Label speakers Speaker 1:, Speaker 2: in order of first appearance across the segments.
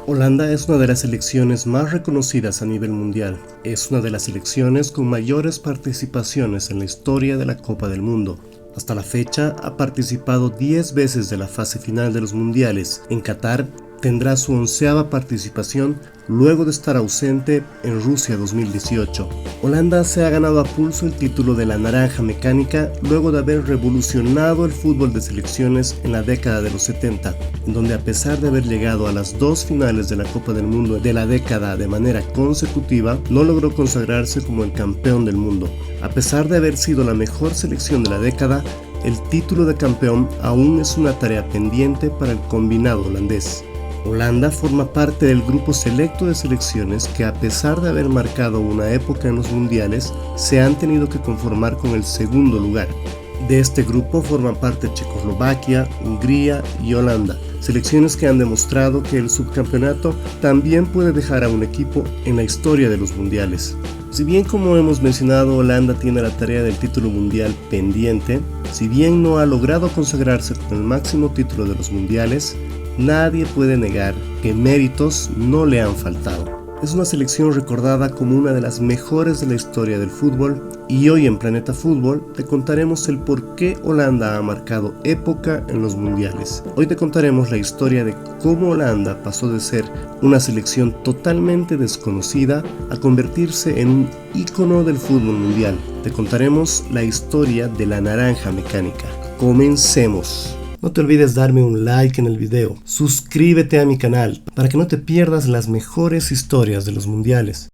Speaker 1: Holanda es una de las selecciones más reconocidas a nivel mundial. Es una de las selecciones con mayores participaciones en la historia de la Copa del Mundo. Hasta la fecha ha participado 10 veces de la fase final de los mundiales. En Qatar tendrá su 11ª participación luego de estar ausente en Rusia 2018. Holanda se ha ganado a pulso el título de la naranja mecánica luego de haber revolucionado el fútbol de selecciones en la década de los 70, en donde a pesar de haber llegado a las 2 finales de la Copa del Mundo de la década de manera consecutiva, no logró consagrarse como el campeón del mundo. A pesar de haber sido la mejor selección de la década, el título de campeón aún es una tarea pendiente para el combinado holandés. Holanda forma parte del grupo selecto de selecciones que, a pesar de haber marcado una época en los mundiales, se han tenido que conformar con el segundo lugar. De este grupo forman parte Checoslovaquia, Hungría y Holanda, selecciones que han demostrado que el subcampeonato también puede dejar a un equipo en la historia de los mundiales. Si bien, como hemos mencionado, Holanda tiene la tarea del título mundial pendiente, si bien no ha logrado consagrarse con el máximo título de los mundiales, nadie puede negar que méritos no le han faltado. Es una selección recordada como una de las mejores de la historia del fútbol, y hoy en Planeta Fútbol te contaremos el por qué Holanda ha marcado época en los mundiales. Hoy te contaremos la historia de cómo Holanda pasó de ser una selección totalmente desconocida a convertirse en un ícono del fútbol mundial. Te contaremos la historia de la naranja mecánica. Comencemos. No te olvides darme un like en el video, suscríbete a mi canal para que no te pierdas las mejores historias de los mundiales.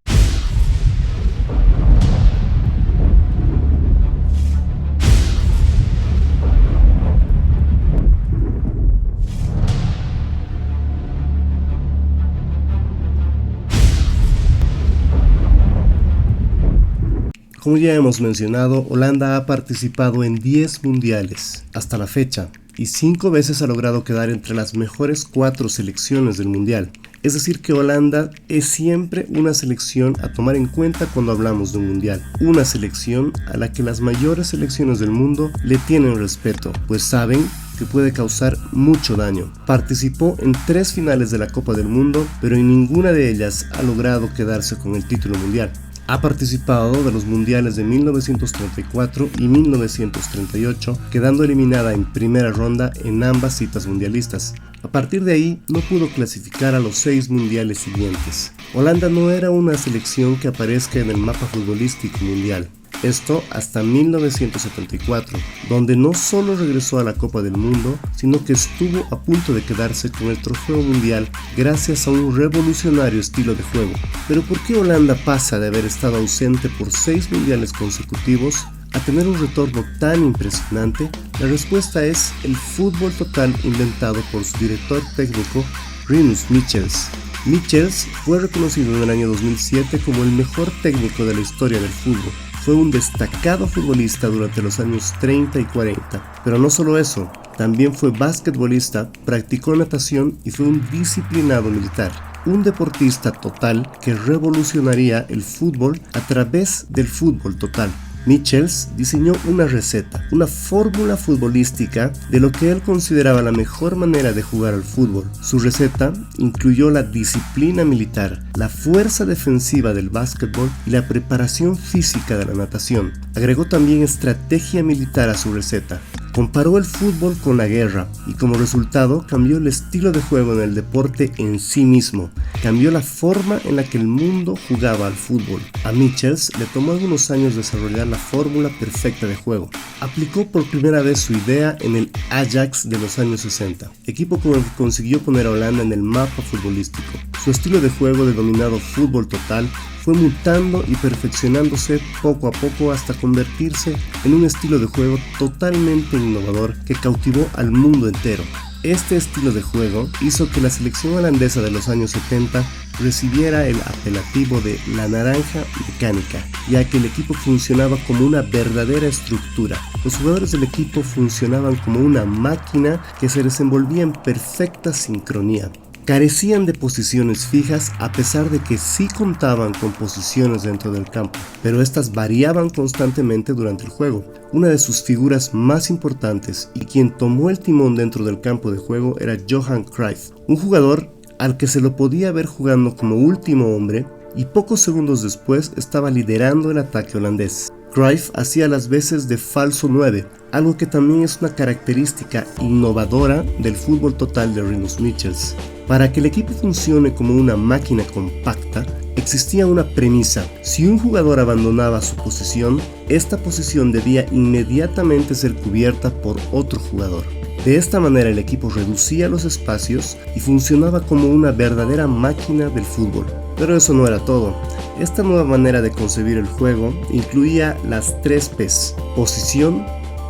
Speaker 1: Como ya hemos mencionado, Holanda ha participado en 10 mundiales hasta la fecha, y 5 veces ha logrado quedar entre las mejores 4 selecciones del mundial. Es decir que Holanda es siempre una selección a tomar en cuenta cuando hablamos de un mundial. Una selección a la que las mayores selecciones del mundo le tienen respeto, pues saben que puede causar mucho daño. Participó en 3 finales de la Copa del Mundo, pero en ninguna de ellas ha logrado quedarse con el título mundial. Ha participado de los mundiales de 1934 y 1938, quedando eliminada en primera ronda en ambas citas mundialistas. A partir de ahí, no pudo clasificar a los 6 mundiales siguientes. Holanda no era una selección que aparezca en el mapa futbolístico mundial. Esto hasta 1974, donde no solo regresó a la Copa del Mundo, sino que estuvo a punto de quedarse con el trofeo mundial gracias a un revolucionario estilo de juego. Pero ¿por qué Holanda pasa de haber estado ausente por 6 mundiales consecutivos a tener un retorno tan impresionante? La respuesta es el fútbol total inventado por su director técnico, Rinus Michels. Michels fue reconocido en el año 2007 como el mejor técnico de la historia del fútbol. Fue un destacado futbolista durante los años 30 y 40, pero no solo eso, también fue basquetbolista, practicó natación y fue un disciplinado militar. Un deportista total que revolucionaría el fútbol a través del fútbol total. Michels diseñó una receta, una fórmula futbolística de lo que él consideraba la mejor manera de jugar al fútbol. Su receta incluyó la disciplina militar, la fuerza defensiva del básquetbol y la preparación física de la natación. Agregó también estrategia militar a su receta. Comparó el fútbol con la guerra y como resultado cambió el estilo de juego en el deporte en sí mismo. Cambió la forma en la que el mundo jugaba al fútbol. A Michels le tomó algunos años desarrollar la fórmula perfecta de juego. Aplicó por primera vez su idea en el Ajax de los años 60, equipo con el que consiguió poner a Holanda en el mapa futbolístico. Su estilo de juego denominado fútbol total fue mutando y perfeccionándose poco a poco hasta convertirse en un estilo de juego totalmente innovador que cautivó al mundo entero. Este estilo de juego hizo que la selección holandesa de los años 70 recibiera el apelativo de la naranja mecánica, ya que el equipo funcionaba como una verdadera estructura. Los jugadores del equipo funcionaban como una máquina que se desenvolvía en perfecta sincronía. Carecían de posiciones fijas a pesar de que sí contaban con posiciones dentro del campo, pero estas variaban constantemente durante el juego. Una de sus figuras más importantes y quien tomó el timón dentro del campo de juego era Johan Cruyff, un jugador al que se lo podía ver jugando como último hombre, y pocos segundos después estaba liderando el ataque holandés. Cruyff hacía las veces de falso 9, algo que también es una característica innovadora del fútbol total de Rinus Michels. Para que el equipo funcione como una máquina compacta, existía una premisa: si un jugador abandonaba su posición, esta posición debía inmediatamente ser cubierta por otro jugador. De esta manera el equipo reducía los espacios y funcionaba como una verdadera máquina del fútbol. Pero eso no era todo. Esta nueva manera de concebir el juego incluía las 3 P's: posición,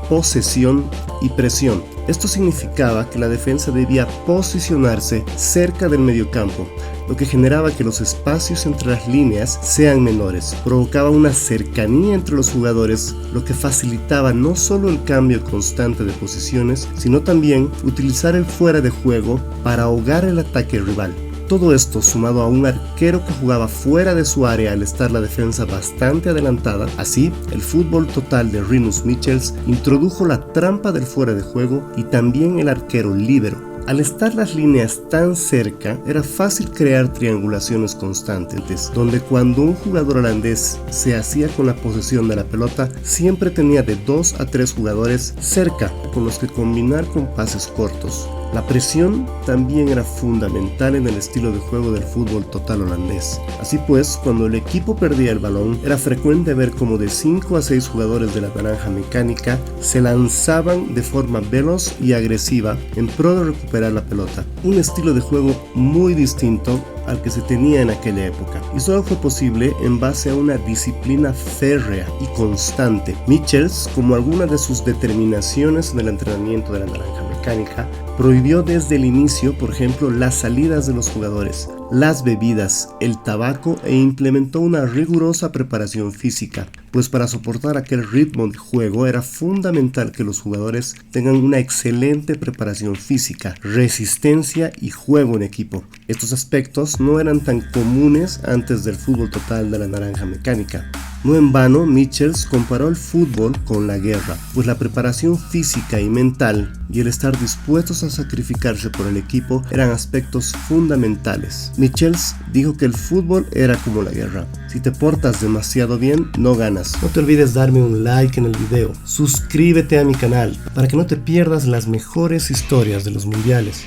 Speaker 1: posesión y presión. Esto significaba que la defensa debía posicionarse cerca del mediocampo, lo que generaba que los espacios entre las líneas sean menores. Provocaba una cercanía entre los jugadores, lo que facilitaba no solo el cambio constante de posiciones, sino también utilizar el fuera de juego para ahogar el ataque rival. Todo esto sumado a un arquero que jugaba fuera de su área al estar la defensa bastante adelantada. Así, el fútbol total de Rinus Michels introdujo la trampa del fuera de juego y también el arquero líbero. Al estar las líneas tan cerca, era fácil crear triangulaciones constantes, donde cuando un jugador holandés se hacía con la posesión de la pelota, siempre tenía de 2 a 3 jugadores cerca, con los que combinar con pases cortos. La presión también era fundamental en el estilo de juego del fútbol total holandés. Así pues, cuando el equipo perdía el balón, era frecuente ver como de 5 a 6 jugadores de la naranja mecánica se lanzaban de forma veloz y agresiva en pro de recuperar la pelota. Un estilo de juego muy distinto al que se tenía en aquella época, y solo fue posible en base a una disciplina férrea y constante. Michels, como algunas de sus determinaciones en el entrenamiento de la naranja mecánica, prohibió desde el inicio, por ejemplo, las salidas de los jugadores, las bebidas, el tabaco, e implementó una rigurosa preparación física, pues para soportar aquel ritmo de juego era fundamental que los jugadores tengan una excelente preparación física, resistencia y juego en equipo. Estos aspectos no eran tan comunes antes del fútbol total de la naranja mecánica. No en vano, Michels comparó el fútbol con la guerra, pues la preparación física y mental y el estar dispuestos a sacrificarse por el equipo eran aspectos fundamentales. Michels dijo que el fútbol era como la guerra: si te portas demasiado bien, no ganas. No te olvides darme un like en el video, suscríbete a mi canal para que no te pierdas las mejores historias de los mundiales.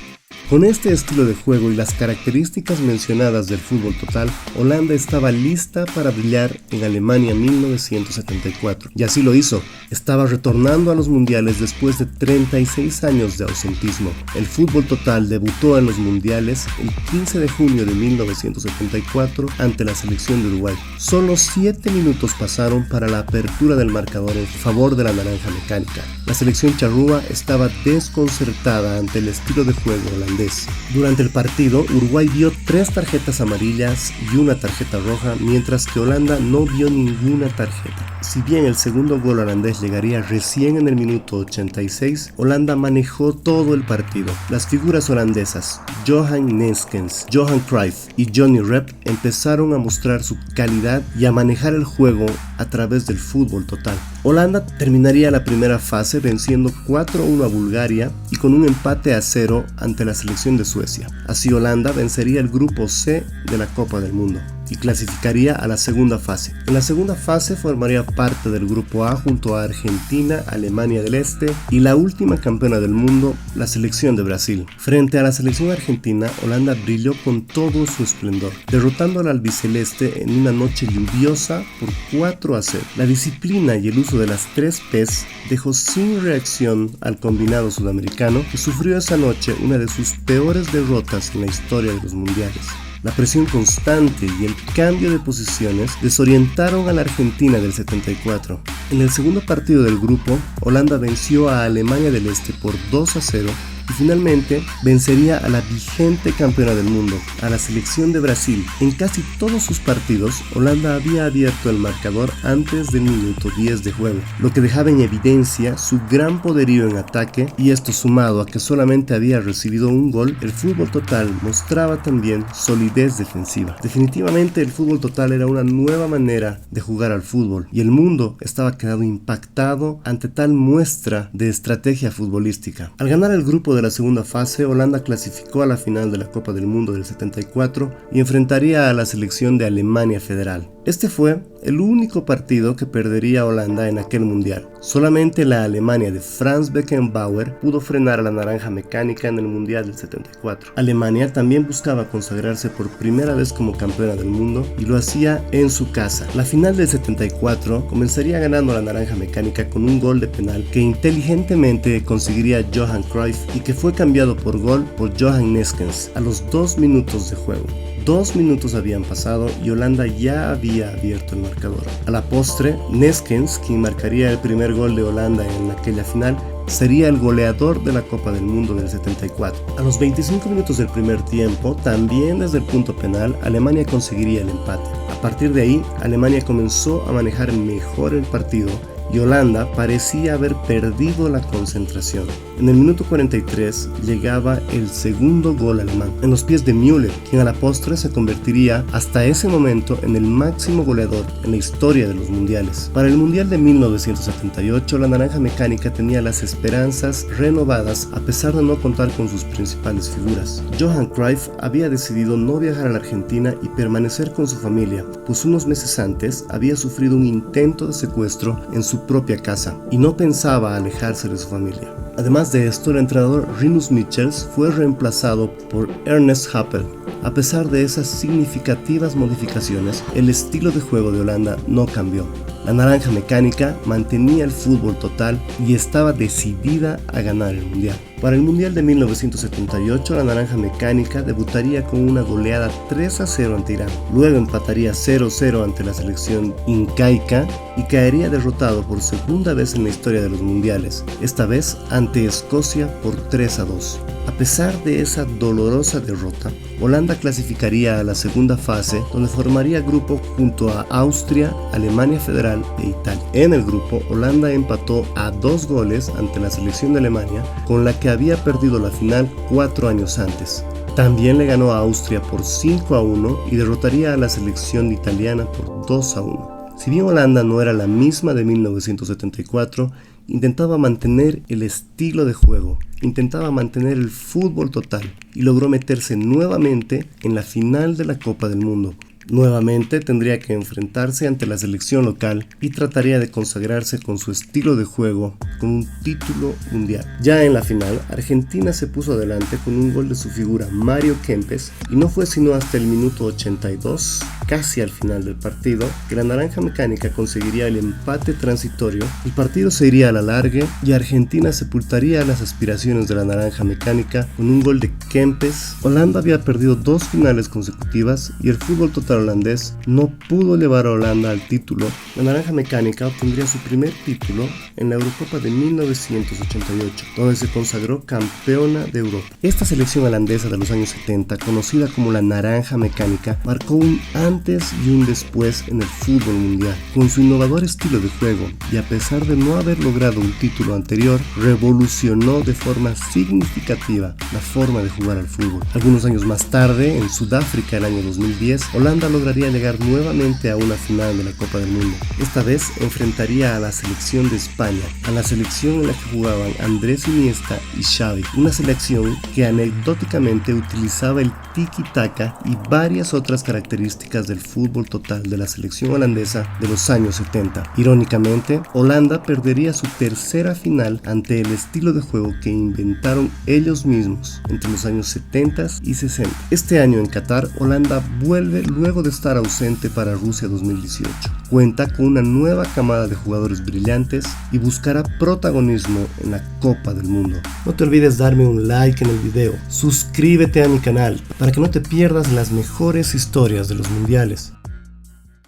Speaker 1: Con este estilo de juego y las características mencionadas del fútbol total, Holanda estaba lista para brillar en Alemania 1974. Y así lo hizo. Estaba retornando a los mundiales después de 36 años de ausentismo. El fútbol total debutó en los mundiales el 15 de junio de 1974 ante la selección de Uruguay. Solo 7 minutos pasaron para la apertura del marcador en favor de la naranja mecánica. La selección charrúa estaba desconcertada ante el estilo de juego holandés. Durante el partido, Uruguay vio 3 tarjetas amarillas y una tarjeta roja, mientras que Holanda no vio ninguna tarjeta. Si bien el segundo gol holandés llegaría recién en el minuto 86, Holanda manejó todo el partido. Las figuras holandesas, Johan Neeskens, Johan Cruyff y Johnny Rep, empezaron a mostrar su calidad y a manejar el juego a través del fútbol total. Holanda terminaría la primera fase venciendo 4-1 a Bulgaria y con un empate a 0 ante la selección de Suecia. Así Holanda vencería el grupo C de la Copa del Mundo y clasificaría a la segunda fase. En la segunda fase formaría parte del grupo A junto a Argentina, Alemania del Este y la última campeona del mundo, la selección de Brasil. Frente a la selección argentina, Holanda brilló con todo su esplendor, derrotando al albiceleste en una noche lluviosa por 4-0. La disciplina y el uso de las 3 P's dejó sin reacción al combinado sudamericano, que sufrió esa noche una de sus peores derrotas en la historia de los mundiales. La presión constante y el cambio de posiciones desorientaron a la Argentina del 74. En el segundo partido del grupo, Holanda venció a Alemania del Este por 2-0 y finalmente vencería a la vigente campeona del mundo, a la selección de Brasil. En casi todos sus partidos, Holanda había abierto el marcador antes del minuto 10 de juego, lo que dejaba en evidencia su gran poderío en ataque, y esto sumado a que solamente había recibido un gol, el fútbol total mostraba también solidez defensiva. Definitivamente el fútbol total era una nueva manera de jugar al fútbol, y el mundo estaba quedando impactado ante tal muestra de estrategia futbolística. Al ganar el grupo grupo de la segunda fase, Holanda clasificó a la final de la Copa del Mundo del 74 y enfrentaría a la selección de Alemania Federal. Este fue el único partido que perdería Holanda en aquel mundial. Solamente la Alemania de Franz Beckenbauer pudo frenar a la naranja mecánica en el mundial del 74. Alemania también buscaba consagrarse por primera vez como campeona del mundo y lo hacía en su casa. La final del 74 comenzaría ganando a la naranja mecánica con un gol de penal que inteligentemente conseguiría Johan Cruyff y que fue cambiado por gol por Johan Neeskens a los 2 minutos de juego. 2 minutos habían pasado y Holanda ya había abierto el marcador. A la postre, Neeskens, quien marcaría el primer gol de Holanda en aquella final, sería el goleador de la Copa del Mundo del 74. A los 25 minutos del primer tiempo, también desde el punto penal, Alemania conseguiría el empate. A partir de ahí, Alemania comenzó a manejar mejor el partido y Holanda parecía haber perdido la concentración. En el minuto 43 llegaba el segundo gol alemán, en los pies de Müller, quien a la postre se convertiría hasta ese momento en el máximo goleador en la historia de los mundiales. Para el mundial de 1978, la naranja mecánica tenía las esperanzas renovadas a pesar de no contar con sus principales figuras. Johan Cruyff había decidido no viajar a la Argentina y permanecer con su familia, pues unos meses antes había sufrido un intento de secuestro en su propia casa y no pensaba alejarse de su familia. Además de esto, el entrenador Rinus Michels fue reemplazado por Ernest Happel. A pesar de esas significativas modificaciones, el estilo de juego de Holanda no cambió. La naranja mecánica mantenía el fútbol total y estaba decidida a ganar el mundial. Para el mundial de 1978, la naranja mecánica debutaría con una goleada 3-0 ante Irán. Luego empataría 0-0 ante la selección incaica y caería derrotado por segunda vez en la historia de los mundiales, esta vez ante Escocia por 3-2. A pesar de esa dolorosa derrota, Holanda clasificaría a la segunda fase, donde formaría grupo junto a Austria, Alemania Federal e Italia. En el grupo, Holanda empató a 2 goles ante la selección de Alemania, con la que había perdido la final 4 años antes. También le ganó a Austria por 5-1 y derrotaría a la selección italiana por 2-1. Si bien Holanda no era la misma de 1974, intentaba mantener el estilo de juego, intentaba mantener el fútbol total y logró meterse nuevamente en la final de la Copa del Mundo. Nuevamente tendría que enfrentarse ante la selección local y trataría de consagrarse con su estilo de juego con un título mundial. Ya en la final, Argentina se puso adelante con un gol de su figura Mario Kempes y no fue sino hasta el minuto 82, casi al final del partido, que la naranja mecánica conseguiría el empate transitorio. El partido se iría a la largue y Argentina sepultaría las aspiraciones de la naranja mecánica con un gol de Kempes. Holanda había perdido 2 finales consecutivas y el fútbol total holandés no pudo llevar a Holanda al título. La naranja mecánica obtendría su primer título en la Eurocopa de 1988, donde se consagró campeona de Europa. Esta selección holandesa de los años 70, conocida como la naranja mecánica, marcó un antes y un después en el fútbol mundial. Con su innovador estilo de juego y a pesar de no haber logrado un título anterior, revolucionó de forma significativa la forma de jugar al fútbol. Algunos años más tarde, en Sudáfrica el año 2010, Holanda lograría llegar nuevamente a una final de la Copa del Mundo. Esta vez enfrentaría a la selección de España, a la selección en la que jugaban Andrés Iniesta y Xavi, una selección que anecdóticamente utilizaba el tiki-taka y varias otras características del fútbol total de la selección holandesa de los años 70. Irónicamente, Holanda perdería su tercera final ante el estilo de juego que inventaron ellos mismos entre los años 70 y 60. Este año en Qatar, Holanda vuelve luego de estar ausente para Rusia 2018. Cuenta con una nueva camada de jugadores brillantes y buscará protagonismo en la Copa del Mundo. No te olvides darme un like en el video, suscríbete a mi canal para que no te pierdas las mejores historias de los mundiales.